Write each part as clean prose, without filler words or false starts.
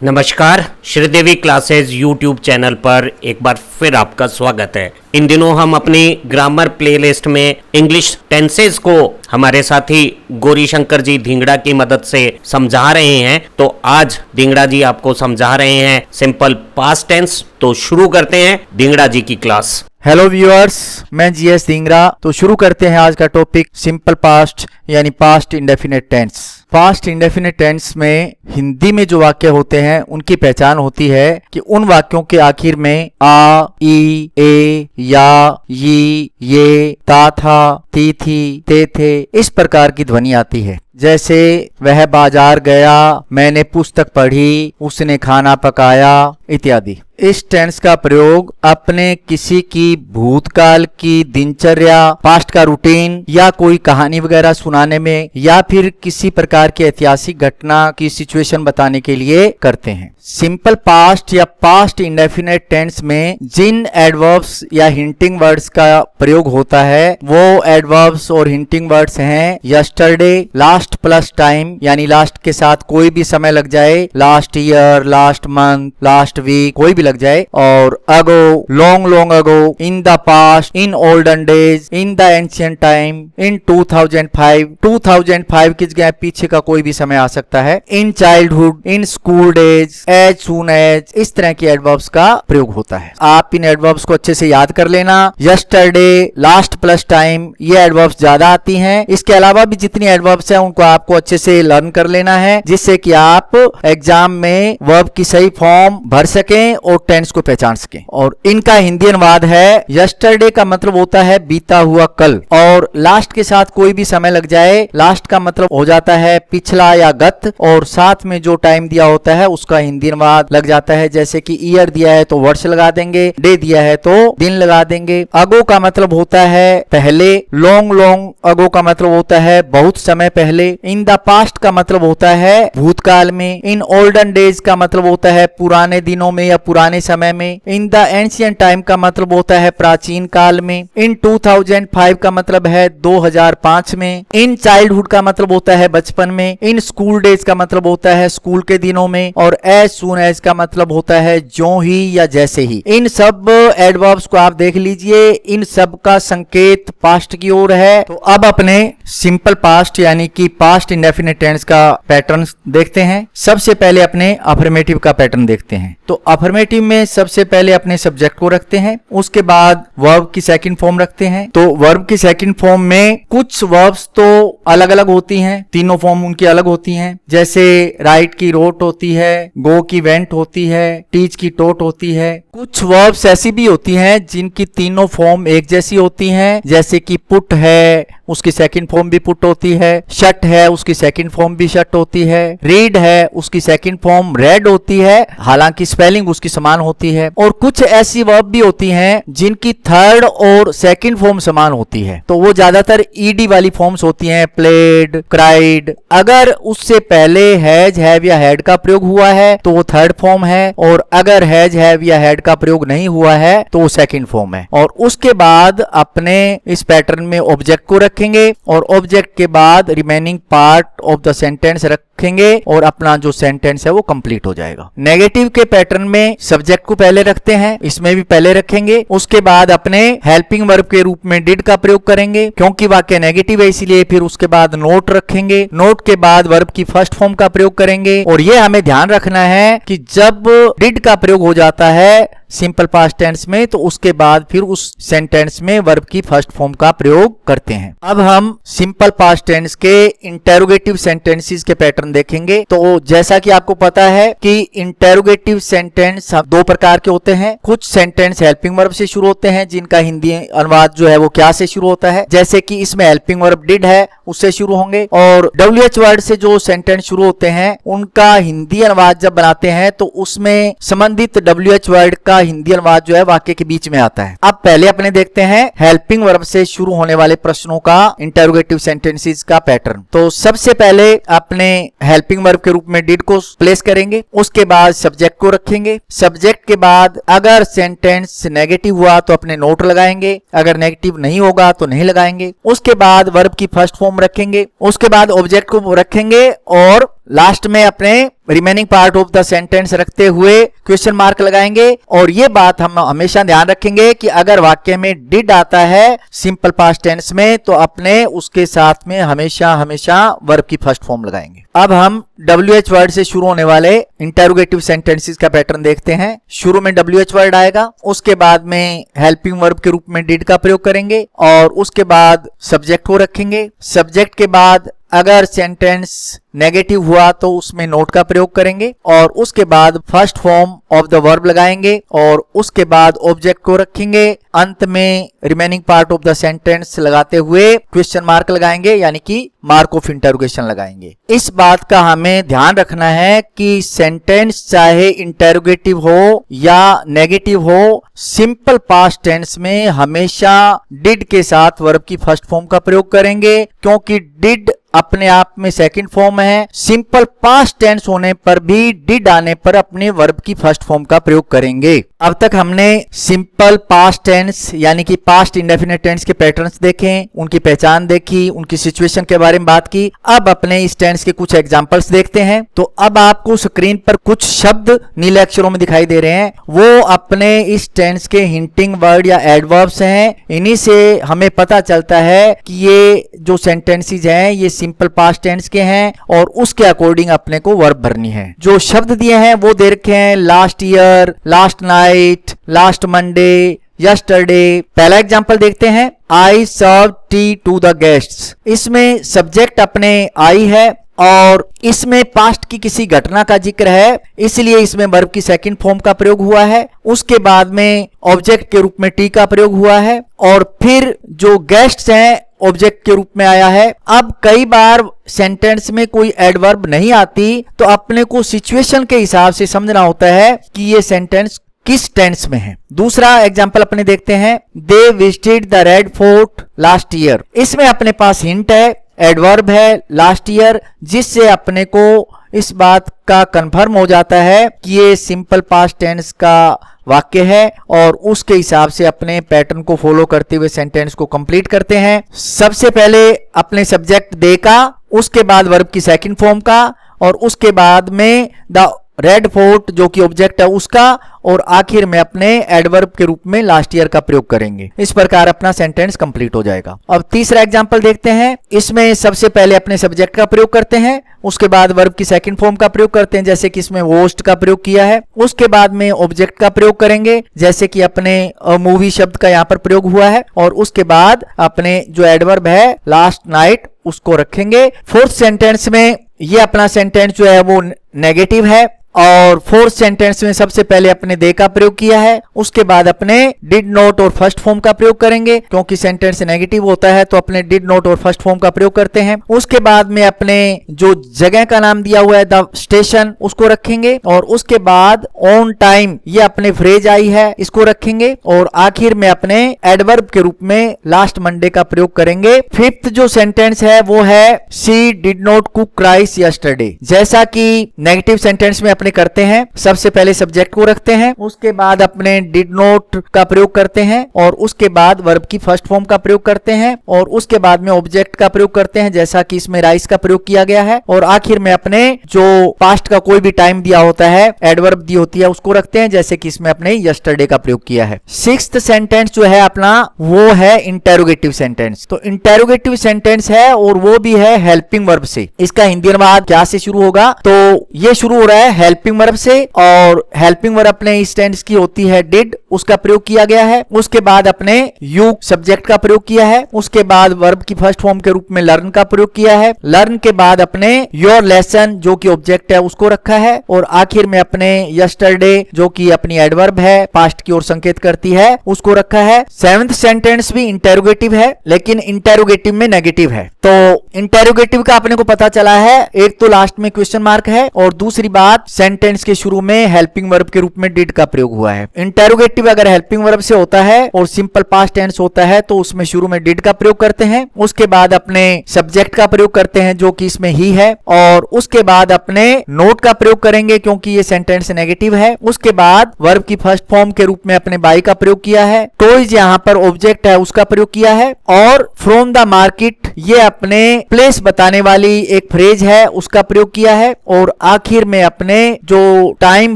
नमस्कार, Sridevi classes YouTube channel पर एक बार फिर आपका स्वागत है। इन दिनों हम अपनी ग्रामर प्लेलिस्ट में इंग्लिश टेंसेस को हमारे साथी गौरी शंकर जी धिंगड़ा की मदद से समझा रहे हैं। तो आज धिंगड़ा जी आपको समझा रहे हैं सिंपल पास्ट टेंस। तो शुरू करते हैं धिंगड़ा जी की क्लास। हेलो व्यूअर्स, मैं जीएस धिंगड़ा। तो शुरू करते हैं आज का टॉपिक सिंपल पास्ट यानी past indefinite tense. Past indefinite tense में हिंदी में जो वाक्य होते हैं उनकी पहचान होती है कि उन वाक्यों के आखिर में आ, ई, ए, या, ये, ता था, ती थी, ते थे इस प्रकार की ध्वनि आती है। जैसे वह बाजार गया, मैंने पुस्तक पढ़ी, उसने खाना पकाया इत्यादि। इस टेंस का प्रयोग अपने किसी की भूतकाल की दिनचर्या, पास्ट का रूटीन या कोई कहानी वगैरह सुनाने में या फिर किसी प्रकार की ऐतिहासिक घटना की सिचुएशन बताने के लिए करते हैं। सिंपल पास्ट या पास्ट इंडेफिनिट टेंस में जिन एडवर्ब्स या हिंटिंग वर्ड्स का प्रयोग होता है वो एडवर्ब्स और हिंटिंग वर्ड्स हैं यस्टरडे, लास्ट प्लस टाइम यानी लास्ट के साथ कोई भी समय लग जाए, last year, last month, last week कोई भी लग जाए, और ago, long long ago, in the past, in olden days, in the ancient time, in 2005 की जगह पीछे का कोई भी समय आ सकता है, in childhood, in school days, as soon as, इस तरह की एडवर्ब्स का प्रयोग होता है। आप इन एडवर्ब्स को अच्छे से याद कर लेना। यस्टरडे, लास्ट प्लस टाइम ये एडवर्ब्स ज्यादा आती हैं। इसके अलावा भी जितनी एडवर्ब्स हैं उनको आपको अच्छे से लर्न कर लेना है जिससे कि आप एग्जाम में वर्ब की सही फॉर्म भर सकें और टेंस को पहचान सकें। और इनका हिंदी अनुवाद है यस्टरडे का मतलब होता है बीता हुआ कल, और लास्ट के साथ कोई भी समय लग जाए, लास्ट का मतलब हो जाता है पिछला या गत, और साथ में जो टाइम दिया होता है उसका हिंदी अनुवाद लग जाता है। जैसे कि ईयर दिया है तो वर्ष लगा देंगे, डे दिया है तो दिन लगा देंगे। अगो का मतलब होता है पहले, लॉन्ग लॉन्ग अगो का मतलब होता है बहुत समय पहले। इन द पास्ट का मतलब होता है भूतकाल में। इन ओल्डन डेज का मतलब होता है पुराने दिनों में या पुराने समय में। इन द एंशिएंट टाइम का मतलब होता है प्राचीन काल में। इन 2005 का मतलब है 2005 में। इन चाइल्डहुड का मतलब होता है बचपन में। इन स्कूल डेज का मतलब होता है स्कूल के दिनों में। और एज सून एज का मतलब होता है ज्यों ही या जैसे ही। इन सब एडवर्ब्स को आप देख लीजिए, इन सब का संकेत पास्ट की ओर है। तो अब अपने सिंपल पास्ट यानी कि पास्ट इंडेफिनिट टेंस का पैटर्न देखते हैं। सबसे पहले अपने अफर्मेटिव का पैटर्न देखते हैं। तो अफर्मेटिव में सबसे पहले अपने सब्जेक्ट को रखते हैं, उसके बाद वर्ब की सेकंड फॉर्म रखते हैं। तो वर्ब की सेकंड फॉर्म में कुछ वर्ब्स तो अलग अलग होती हैं, तीनों फॉर्म उनकी अलग होती हैं। जैसे राइट की रोट होती है, गो की वेंट होती है, टीच की टोट होती है। कुछ वर्ब्स ऐसी भी होती हैं जिनकी तीनों फॉर्म एक जैसी होती हैं, जैसे कि पुट है उसकी सेकंड फॉर्म भी पुट होती है, शट है उसकी सेकंड फॉर्म भी शट होती है, रीड है उसकी सेकंड फॉर्म रेड होती है, हालांकि स्पेलिंग उसकी समान होती है। और कुछ ऐसी वर्ब भी होती हैं जिनकी थर्ड और सेकंड फॉर्म समान होती है, तो वो ज्यादातर ईडी वाली फॉर्म्स होती हैं, प्लेड, क्राइड। अगर उससे पहले हैज, हैव या हैड का प्रयोग हुआ है तो वो थर्ड फॉर्म है, और अगर हैज, हैव या हैड का प्रयोग नहीं हुआ है तो वो सेकंड फॉर्म है। और उसके बाद अपने इस पैटर्न में ऑब्जेक्ट को रखेंगे और ऑब्जेक्ट के बाद remaining part of the sentence रखेंगे और अपना जो सेंटेंस है वो कंप्लीट हो जाएगा। नेगेटिव के पैटर्न में सब्जेक्ट को पहले रखते हैं, इसमें भी पहले रखेंगे, उसके बाद अपने हेल्पिंग वर्ब के रूप में डिड का प्रयोग करेंगे क्योंकि वाक्य नेगेटिव है इसलिए। फिर उसके बाद नोट रखेंगे, नोट के बाद वर्ब की फर्स्ट फॉर्म का प्रयोग करेंगे। और ये हमें ध्यान रखना है कि जब डिड का प्रयोग हो जाता है सिंपल पास्ट टेंस में तो उसके बाद फिर उस सेंटेंस में वर्ब की फर्स्ट फॉर्म का प्रयोग करते हैं। अब हम सिंपल पास्ट टेंस के इंटेरोगेटिव सेंटेंसेस के पैटर्न देखेंगे। तो जैसा कि आपको पता है कि इंटेरोगेटिव सेंटेंस दो प्रकार के होते हैं। कुछ सेंटेंस हेल्पिंग वर्ब से शुरू होते हैं जिनका हिंदी अनुवाद जो है वो क्या से शुरू होता है, जैसे कि इसमें हेल्पिंग वर्ब डिड है उससे शुरू होंगे। और WH वर्ड से जो सेंटेंस शुरू होते हैं उनका हिंदी अनुवाद जब बनाते हैं तो उसमें संबंधित WH वर्ड का हिंदी अनुवाद जो है वाक्य के बीच में आता है। अब पहले अपने देखते हैं हेल्पिंग वर्ब से शुरू होने वाले प्रश्नों का इंटेरोगेटिव सेंटेंसेस का पैटर्न। तो सबसे पहले अपने हेल्पिंग वर्ब के रूप में डिड को प्लेस करेंगे, उसके बाद सब्जेक्ट को रखेंगे। सब्जेक्ट के बाद अगर सेंटेंस नेगेटिव हुआ तो अपने नोट लगाएंगे, अगर नेगेटिव नहीं होगा तो नहीं लगाएंगे। उसके बाद वर्ब की फर्स्ट फॉर्म रखेंगे, उसके बाद ऑब्जेक्ट को रखेंगे और लास्ट में अपने remaining part of the sentence रखते हुए क्वेश्चन मार्क लगाएंगे। और ये बात हम हमेशा ध्यान रखेंगे कि अगर वाक्य में डिड आता है सिंपल पास्ट टेंस में तो अपने उसके साथ में हमेशा हमेशा वर्ब की फर्स्ट फॉर्म लगाएंगे। अब हम WH वर्ड से शुरू होने वाले इंटेरोगेटिव सेंटेंसेस का पैटर्न देखते हैं। शुरू में WH वर्ड आएगा, उसके बाद में हेल्पिंग वर्ब के रूप में डिड का प्रयोग करेंगे और उसके बाद सब्जेक्ट को रखेंगे। सब्जेक्ट के बाद अगर सेंटेंस नेगेटिव हुआ तो उसमें नोट का प्रयोग करेंगे और उसके बाद first form of the verb लगाएंगे और उसके बाद ऑब्जेक्ट को रखेंगे। अंत में remaining part of the sentence लगाते हुए क्वेश्चन मार्क लगाएंगे, यानी कि मार्क ऑफ इंटरोगेशन लगाएंगे। इस बात का हमें ध्यान रखना है कि सेंटेंस चाहे इंटेरोगेटिव हो या नेगेटिव हो, सिंपल पास्ट टेंस में हमेशा डिड के साथ वर्ब की फर्स्ट फॉर्म का प्रयोग करेंगे, क्योंकि डिड अपने आप में सेकंड फॉर्म है। सिंपल पास्ट टेंस होने पर भी डिड आने पर अपने वर्ब की फर्स्ट फॉर्म का प्रयोग करेंगे। अब तक हमने सिंपल पास्ट टेंस यानी कि पास्ट इंडेफिनिट टेंस के पैटर्न्स देखे, उनकी पहचान देखी, उनकी सिचुएशन के बारे में बात की। अब अपने इस टेंस के कुछ एग्जांपल्स देखते हैं। तो अब आपको स्क्रीन पर कुछ शब्द नीले अक्षरों में दिखाई दे रहे हैं, वो अपने इस टेंस के हिंटिंग वर्ड या एडवर्ब्स हैं। इन्हीं से हमें पता चलता है कि ये जो सेंटेंसेस हैं ये सिंपल पास्ट टेंस के हैं और उसके अकॉर्डिंग अपने को वर्ब भरनी है। जो शब्द दिए हैं वो दे रखे हैं last year, last night, last Monday, yesterday. पहला एग्जांपल देखते हैं, आई सर्व टी टू द गेस्ट्स। इसमें सब्जेक्ट अपने आई है और इसमें पास्ट की किसी घटना का जिक्र है, इसलिए इसमें वर्ब की सेकंड फॉर्म का प्रयोग हुआ है। उसके बाद में ऑब्जेक्ट के रूप में टी का प्रयोग हुआ है और फिर जो गेस्ट्स हैं ऑब्जेक्ट के रूप में आया है। अब कई बार सेंटेंस में एडवर्ब एडवर्ब नहीं आती तो अपने को सिचुएशन के हिसाब से समझना होता है कि ये सेंटेंस किस टेंस में है। दूसरा एग्जांपल अपने देखते हैं, they visited the red fort last year. इसमें अपने पास हिंट है, एडवर्ब है लास्ट ईयर, जिससे अपने को इस बात का कंफर्म हो जाता है कि ये सिंपल पास्ट टेंस का वाक्य है और उसके हिसाब से अपने पैटर्न को फॉलो करते हुए सेंटेंस को कंप्लीट करते हैं। सबसे पहले अपने सब्जेक्ट दे का, उसके बाद वर्ब की सेकंड फॉर्म का और उसके बाद में द रेड फोर्ट जो कि ऑब्जेक्ट है उसका और आखिर में अपने एडवर्ब के रूप में लास्ट ईयर का प्रयोग करेंगे। इस प्रकार अपना सेंटेंस कंप्लीट हो जाएगा। अब तीसरा एग्जांपल देखते हैं। इसमें सबसे पहले अपने सब्जेक्ट का प्रयोग करते हैं, उसके बाद वर्ब की सेकंड फॉर्म का प्रयोग करते हैं जैसे कि इसमें वॉच्ड का प्रयोग किया है। उसके बाद में ऑब्जेक्ट का प्रयोग करेंगे जैसे कि अपने मूवी शब्द का यहाँ पर प्रयोग हुआ है और उसके बाद अपने जो एडवर्ब है लास्ट नाइट उसको रखेंगे। फोर्थ सेंटेंस में ये अपना सेंटेंस जो है वो नेगेटिव है और फोर्थ सेंटेंस में सबसे पहले अपने दे का प्रयोग किया है, उसके बाद अपने डिड नॉट और फर्स्ट फॉर्म का प्रयोग करेंगे, क्योंकि सेंटेंस नेगेटिव होता है तो अपने डिड नॉट और फर्स्ट फॉर्म का प्रयोग करते हैं। उसके बाद में अपने जो जगह का नाम दिया हुआ है द स्टेशन उसको रखेंगे और उसके बाद ऑन टाइम ये अपने फ्रेज आई है इसको रखेंगे और आखिर में अपने एडवर्ब के रूप में लास्ट मंडे का प्रयोग करेंगे। फिफ्थ जो सेंटेंस है वो है she did not cook rice yesterday. जैसा कि नेगेटिव सेंटेंस में अपने करते हैं, सबसे पहले सब्जेक्ट को रखते हैं, उसके बाद अपने डिड नॉट का प्रयोग करते हैं और उसके बाद वर्ब की फर्स्ट फॉर्म का प्रयोग करते हैं और उसके बाद में ऑब्जेक्ट का प्रयोग करते हैं जैसा कि इसमें राइस का प्रयोग किया गया है और आखिर में अपने जो पास्ट का कोई भी टाइम दिया होता है एडवर्ब दी होती है उसको रखते हैं जैसे कि इसमें अपने यस्टरडे का प्रयोग किया है। सिक्स्थ सेंटेंस जो है अपना वो है इंटेरोगेटिव सेंटेंस। तो इंटेरोगेटिव सेंटेंस है और वो भी है हेल्पिंग वर्ब से। इसका हिंदी अनुवाद क्या से शुरू होगा, तो ये शुरू हो रहा है हेल्पिंग वर्ब से और हेल्पिंग वर्ब अपने इस टेंस की होती है डिड, उसका प्रयोग किया गया है। उसके बाद अपने यू सब्जेक्ट का प्रयोग किया है, उसके बाद वर्ब की फर्स्ट फॉर्म के रूप में लर्न का प्रयोग किया है, लर्न के बाद अपने योर लेसन जो कि ऑब्जेक्ट है उसको रखा है और आखिर में अपने यस्टरडे जो कि अपनी एडवर्ब है पास्ट की ओर संकेत करती है उसको रखा है। सेवेंथ सेंटेंस भी इंटेरोगेटिव है लेकिन इंटेरोगेटिव में नेगेटिव है। तो इंटेरोगेटिव का अपने को पता चला है, एक तो लास्ट में क्वेश्चन मार्क है और दूसरी बात सेंटेंस के शुरू में हेल्पिंग वर्ब के रूप में डिड का प्रयोग हुआ है। इंटेरोगेटिव अगर हेल्पिंग वर्ब से होता है और सिंपल पास्ट टेंस होता है तो उसमें शुरू में डिड का प्रयोग करते हैं, उसके बाद अपने सब्जेक्ट का प्रयोग करते हैं जो कि इसमें ही है, और उसके बाद अपने नोट का प्रयोग करेंगे क्योंकि ये सेंटेंस नेगेटिव है। उसके बाद वर्ब की फर्स्ट फॉर्म के रूप में अपने बाई का प्रयोग किया है, टॉयज यहाँ पर ऑब्जेक्ट है उसका प्रयोग किया है, और फ्रॉम द मार्केट ये अपने प्लेस बताने वाली एक फ्रेज है उसका प्रयोग किया है, और आखिर में अपने जो टाइम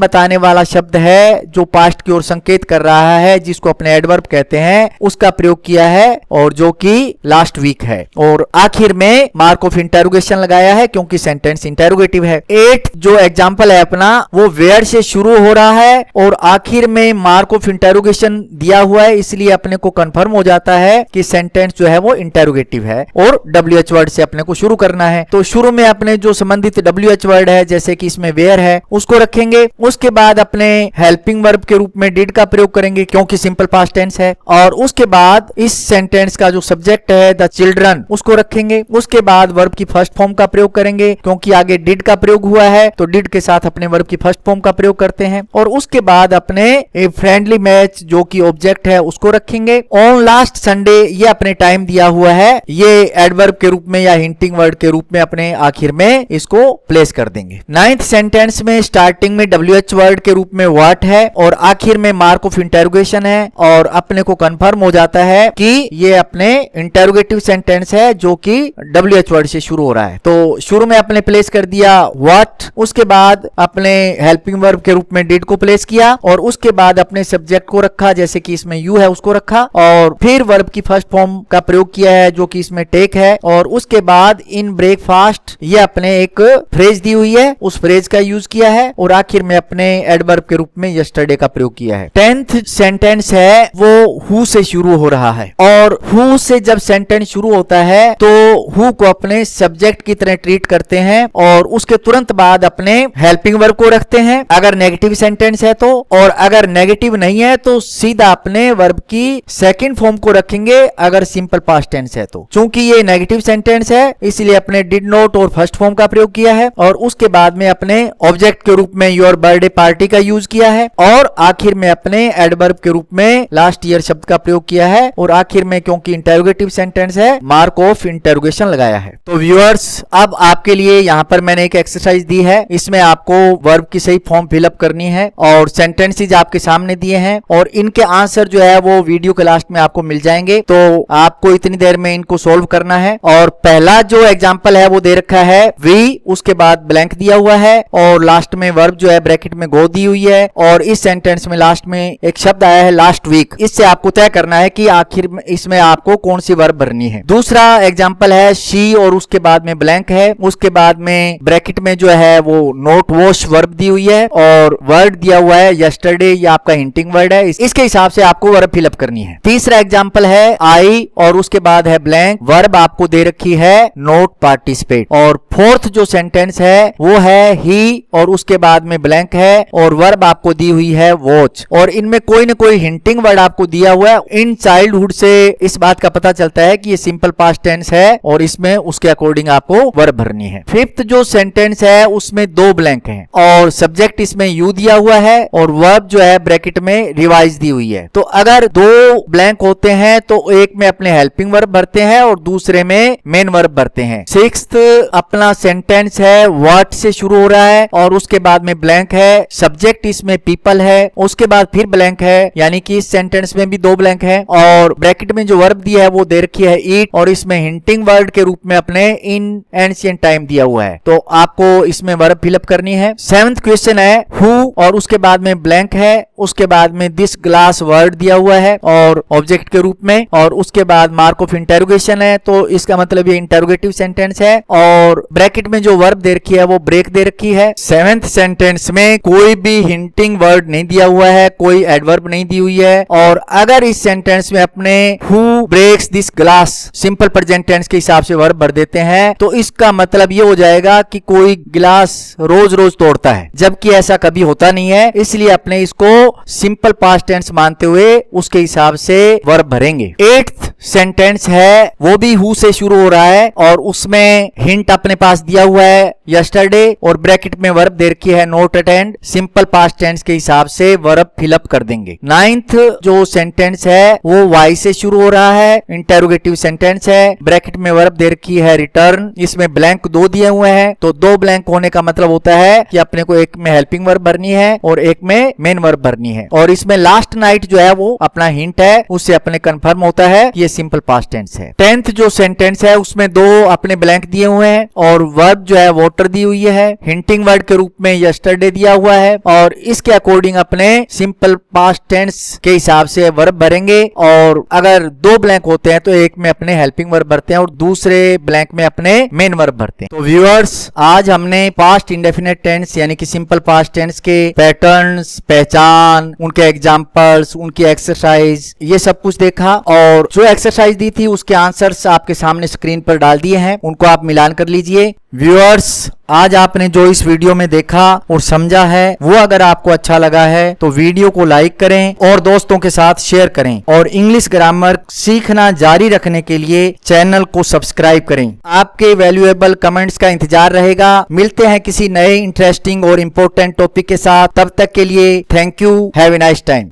बताने वाला शब्द है जो पास्ट की ओर संकेत कर रहा है जिसको अपने एडवर्ब कहते हैं उसका प्रयोग किया है, और जो कि लास्ट वीक है, और आखिर में मार्क ऑफ इंटेरोगेशन लगाया है क्योंकि सेंटेंस इंटेरोगेटिव है। 8 जो एग्जांपल है अपना वो वेयर से शुरू हो रहा है और आखिर में मार्क ऑफ इंटेरोगेशन दिया हुआ है, इसलिए अपने को कंफर्म हो जाता है कि सेंटेंस जो है वो इंटेरोगेटिव है और WH वर्ड से अपने को शुरू करना है। तो शुरू में अपने जो संबंधित WH वर्ड है जैसे कि इसमें वेयर है उसको रखेंगे, उसके बाद अपने हेल्पिंग वर्ब के रूप में डिड का प्रयोग करेंगे क्योंकि सिंपल पास्ट टेंस है, और उसके बाद इस सेंटेंस का जो सब्जेक्ट है द चिल्ड्रन उसको रखेंगे, उसके बाद वर्ब की फर्स्ट फॉर्म का प्रयोग करेंगे क्योंकि आगे डिड का प्रयोग हुआ है तो डिड के साथ अपने वर्ब की फर्स्ट फॉर्म का प्रयोग करते हैं, और उसके बाद अपने ए फ्रेंडली मैच जो कि ऑब्जेक्ट है उसको रखेंगे। ऑन लास्ट संडे ये अपने टाइम दिया हुआ है, ये एडवर्ब के रूप में या हिंटिंग वर्ड के रूप में अपने आखिर में इसको प्लेस कर देंगे। 9th सेंटेंस में स्टार्टिंग में WH वर्ड के रूप में व्हाट है और आखिर में मार्क ऑफ इंटेरोगेशन है, और अपने को कंफर्म हो जाता है कि ये अपने इंटेरोगेटिव सेंटेंस है जो कि WH वर्ड से शुरू हो रहा है। तो शुरू में अपने प्लेस कर दिया व्हाट, उसके बाद अपने हेल्पिंग वर्ब के रूप में डिड को प्लेस किया, और उसके बाद अपने सब्जेक्ट को रखा जैसे कि इसमें यू है उसको रखा, और फिर वर्ब की फर्स्ट फॉर्म का प्रयोग किया है जो कि इसमें टेक है, और उसके बाद इन ब्रेकफास्ट ये अपने एक फ्रेज दी हुई है उस फ्रेज का यूज किया है, और आखिर में अपने एडवर्ब के रूप में यस्टरडे का प्रयोग किया है। 10th सेंटेंस है वो हु से शुरू हो रहा है, और हु से जब सेंटेंस शुरू होता है तो हु को अपने सब्जेक्ट की तरह ट्रीट करते हैं और उसके तुरंत बाद अपने हेल्पिंग वर्ब को रखते हैं अगर नेगेटिव सेंटेंस है तो, और अगर नेगेटिव नहीं है तो सीधा अपने वर्ब की सेकंड फॉर्म को रखेंगे अगर सिंपल पास्ट टेंस है तो। चूंकि ये नेगेटिव सेंटेंस है इसलिए अपने डिड नॉट और फर्स्ट फॉर्म का प्रयोग किया है, और उसके बाद में अपने ऑब्जेक्ट के रूप में योर बर्थडे पार्टी का यूज किया है, और आखिर में अपने एडवर्ब के रूप में लास्ट ईयर शब्द का प्रयोग किया है, और आखिर में क्योंकि इंटेरोगेटिव सेंटेंस है मार्क ऑफ इंटेरोगेशन लगाया है। तो व्यूअर्स अब आपके लिए यहाँ पर मैंने एक एक्सरसाइज दी है, इसमें आपको वर्ब की सही फॉर्म फिलअप करनी है और सेंटेंसेज आपके सामने दिए हैं और इनके आंसर जो है वो वीडियो के लास्ट में आपको मिल जाएंगे, तो आपको इतनी देर में इनको सोल्व करना है। और पहला जो एग्जांपल है वो दे रखा है वी, उसके बाद ब्लैंक दिया हुआ है और लास्ट में वर्ब जो है ब्रैकेट में गो दी हुई है, और इस सेंटेंस में लास्ट में एक शब्द आया है लास्ट वीक। इससे आपको तय करना है कि आखिर में इसमें आपको कौन सी वर्ब भरनी है। दूसरा एग्जांपल है शी और उसके बाद में ब्लैंक है, उसके बाद में ब्रैकेट में जो है वो नोट वॉश वर्ब दी हुई है और वर्ड दिया हुआ है यस्टरडे, ये आपका हिंटिंग वर्ड है, इसके हिसाब से आपको वर्ब फिलअप करनी है। तीसरा एग्जांपल है आई और उसके बाद है ब्लैंक, वर्ब आपको दे रखी है नोट पार्टिसिपेट। और फोर्थ जो सेंटेंस है वो है ही और उसके बाद में ब्लैंक है और वर्ब आपको दी हुई है वॉच, और इनमें कोई न कोई हिंटिंग वर्ड आपको दिया हुआ है। इन चाइल्डहुड से इस बात का पता चलता है कि ये सिंपल पास्ट टेंस है और इसमें उसके अकॉर्डिंग आपको वर्ब भरनी है। फिफ्थ जो सेंटेंस है उसमें दो ब्लैंक हैं और सब्जेक्ट इसमें यू दिया हुआ है और वर्ब जो है ब्रैकेट में रिवाइज दी हुई है। तो अगर दो ब्लैंक होते हैं तो एक में अपने हेल्पिंग वर्ब भरते हैं और दूसरे में मेन वर्ब भरते हैं। सिक्स्थ अपना सेंटेंस है व्हाट से शुरू हो रहा है और उसके बाद में ब्लैंक है, सब्जेक्ट इसमें पीपल है, उसके बाद फिर ब्लैंक है, यानी कि इस सेंटेंस में भी दो ब्लैंक है और ब्रैकेट में जो वर्ब दिया है वो दे रखी है ईट और इसमें हिंटिंग वर्ड के रूप में अपने इन एंशिएंट टाइम दिया हुआ है, तो आपको इसमें वर्ब फिलअप करनी है। सेवंथ क्वेश्चन है हु और उसके बाद में ब्लैंक है, उसके बाद में दिस ग्लास वर्ड दिया हुआ है और ऑब्जेक्ट के रूप में, और उसके बाद मार्क ऑफ इंटेरोगेशन है, तो इसका मतलब ये इंटेरोगेटिव सेंटेंस है और ब्रैकेट में जो वर्ब दे रखी है वो ब्रेक दे रखी है। सेवेंथ सेंटेंस में कोई भी हिंटिंग वर्ड नहीं दिया हुआ है, कोई एडवर्ब नहीं दी हुई है, और अगर इस सेंटेंस में अपने who breaks this glass simple present tense के हिसाब से वर्ब भर देते हैं तो इसका मतलब ये हो जाएगा कि कोई गिलास रोज रोज तोड़ता है, जबकि ऐसा कभी होता नहीं है, इसलिए अपने इसको सिंपल पास्ट टेंस मानते हुए उसके हिसाब से वर्ब भरेंगे। एट्थ सेंटेंस है वो भी हु से शुरू हो रहा है और उसमें हिंट अपने पास दिया हुआ है यस्टरडे और ब्रैकेट में वर्ब दे रखी है not attend, simple past tense के हिसाब से वर्ब फिलअप कर देंगे। 9th जो सेंटेंस है वो वाई से शुरू हो रहा है, इंटेरोगेटिव सेंटेंस है, ब्रैकेट में वर्ब दे रखी है रिटर्न, इसमें ब्लैंक 2 दिए हुए हैं, तो 2 ब्लैंक होने का मतलब होता है कि अपने को एक में हेल्पिंग वर्ब भरनी है और एक में मेन वर्ब भरनी है। और इसमें लास्ट नाइट जो है वो अपना हिंट है, उससे अपने कंफर्म होता है कि ये सिंपल पास्ट टेंस है। 10th जो सेंटेंस है उसमें 2 अपने ब्लैंक दिए हुए हैं और वर्ब जो है वाटर दी हुई है, हिंटिंग वर्ड के रूप में यस्टरडे दिया हुआ है और इसके अकॉर्डिंग अपने सिंपल पास्ट टेंस के हिसाब से वर्ब भरेंगे। और अगर 2 ब्लैंक होते हैं तो एक में अपने हेल्पिंग वर्ब भरते हैं और दूसरे ब्लैंक में अपने मेन वर्ब भरते हैं। तो व्यूअर्स, आज हमने पास्ट इंडेफिनिट टेंस यानी कि सिंपल पास्ट टेंस के पैटर्न्स, पहचान, उनके एग्जांपल्स, उनकी एक्सरसाइज, ये सब कुछ देखा और जो एक्सरसाइज दी थी उसके आंसर्स आपके सामने स्क्रीन पर डाल दिए हैं, उनको आप मिलान कर लीजिए। व्यूअर्स, आज आपने जो इस वीडियो में देखा और समझा है वो अगर आपको अच्छा लगा है तो वीडियो को लाइक करें और दोस्तों के साथ शेयर करें और इंग्लिश ग्रामर सीखना जारी रखने के लिए चैनल को सब्सक्राइब करें। आपके वैल्यूएबल कमेंट्स का इंतजार रहेगा। मिलते हैं किसी नए इंटरेस्टिंग और इम्पोर्टेंट टॉपिक के साथ, तब तक के लिए thank you, have a nice time.